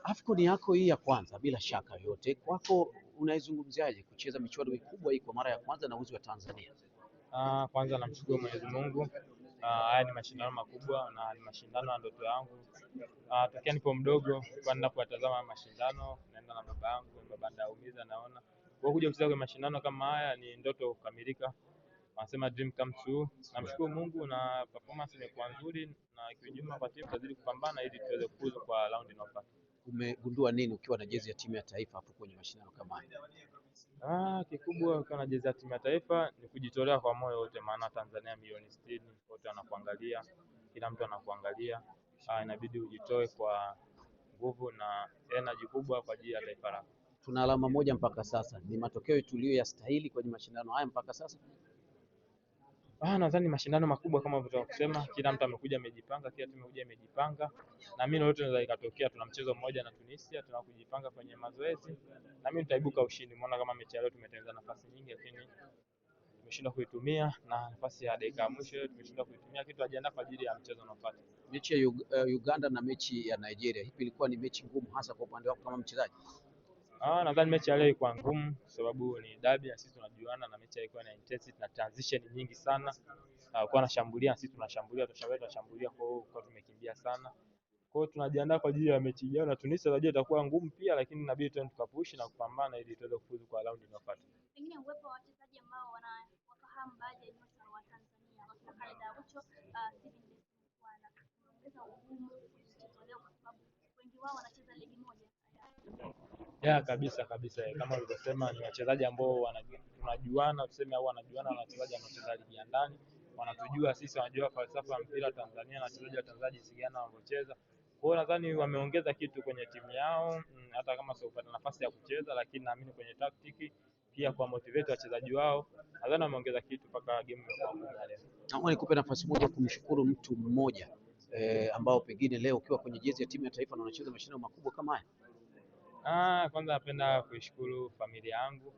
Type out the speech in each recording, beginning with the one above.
AFCON yako hii ya kwanza bila shaka yote, kwako unaizungumziaje kucheza michuano mikubwa hii kwa mara ya kwanza na uzi wa Tanzania? Kwanza namshukuru Mwenyezi Mungu. Haya ni mashindano makubwa na ni mashindano ya ndoto yangu. Tokea nipo mdogo kwa ninapotazama mashindano, naenda na baba yangu, baba ndaumiza naona. Kwa kuja kucheza kwa mashindano kama haya ni ndoto kukamilika. Wanasema dream come true. Namshukuru Mungu na performance imekuwa nzuri na kijumla kwa timu tazidi kupambana ili tuweze kufuzu kwa round inayofuata. Umegundua nini ukiwa na jezi ya timu ya taifa hapo kwenye mashindano kama haya? Kikubwa ukiwa na jezi ya timu ya taifa ni kujitolea kwa moyo wote, maana Tanzania milioni 60 wote wanakuangalia, kila mtu anakuangalia. Inabidi ujitoe kwa nguvu na energy kubwa kwa ajili ya taifa lako. Tuna alama moja mpaka sasa, ni matokeo tuliyoyastahili kwenye mashindano haya mpaka sasa? Nadhani mashindano makubwa kama vile kusema, kila mtu amekuja amejipanga, kila timu imekuja imejipanga, na mimi lolote linaweza ikatokea. Tuna mchezo mmoja na Tunisia, tunakujipanga kwenye mazoezi, na mimi nitaibuka ushindi. Umeona kama mechi leo tumetengeneza nafasi nyingi, lakini tumeshindwa kuitumia, na nafasi ya dakika ya mwisho tumeshindwa kuitumia, kitu ajiandaa kwa ajili ya mchezo unaofuata. Mechi ya Uganda na mechi ya Nigeria, hivi ilikuwa ni mechi ngumu hasa kwa upande wako kama mchezaji? Nadhani mechi leo ilikuwa ngumu kwa sababu ni derby na sisi tunajuana, na mechi ilikuwa na intensity na transition nyingi sana. Kwa anashambulia sisi tunashambulia, tunashambulia, kwa tumekimbia sana. Kwa hiyo tunajiandaa kwa ajili ya mechi ijayo na Tunisia, najua itakuwa ngumu pia, lakini inabidi tuende tukapush na kupambana ili tuweze kufuzu kwa round inayofuata. Pengine uwepo wa wachezaji ambao wanawafahamu baadhi ya nyota wa Tanzania wakina Khalid Aucho, Steven Mkwala, kuongeza ugumu mchezo leo kwa sababu wengi wao wanacheza ligi moja. Kabisa kama ulivyosema, ni wachezaji ambao tunajuana, tuseme au wanajuana na wachezaji wanaocheza ligi ya ndani, wanatujua sisi, wanajua falsafa ya mpira Tanzania na wachezaji wa Tanzania jinsi gani wanacheza. Kwa hiyo nadhani wameongeza kitu kwenye timu yao, hata kama sio kupata nafasi ya kucheza, lakini naamini kwenye tactics pia kwa motivate wachezaji wao, nadhani wameongeza kitu mpaka game imekuwa ngumu leo. Naomba nikupe nafasi moja kumshukuru mtu mmoja ambao pengine leo ukiwa kwenye jezi ya timu ya taifa na unacheza mashindano makubwa kama haya. Kwanza napenda kuishukuru familia yangu,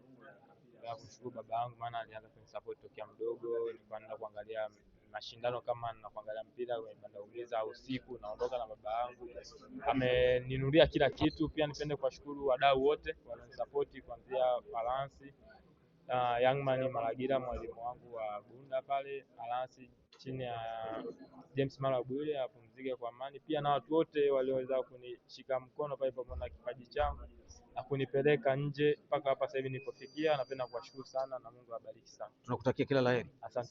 na kumshukuru baba yangu, maana alianza kunisupport tokea mdogo. Nilikuwa naenda kuangalia mashindano kama ninakuangalia mpira kwenye bandauliza au usiku, naondoka na baba yangu, ameninunulia kila kitu. Pia nipende kuwashukuru wadau wote walionisupport kuanzia Faransi, Youngman Malagira, mwalimu wangu wa Bunda pale Faransi, chini ya James Malabwile, apumzike kwa amani. Pia na watu wote walioweza kunishika mkono pale pamoja na kipaji changu na kunipeleka nje mpaka hapa sasa hivi nilipofikia. Napenda kuwashukuru sana na Mungu awabariki sana. Tunakutakia kila la heri. Asante.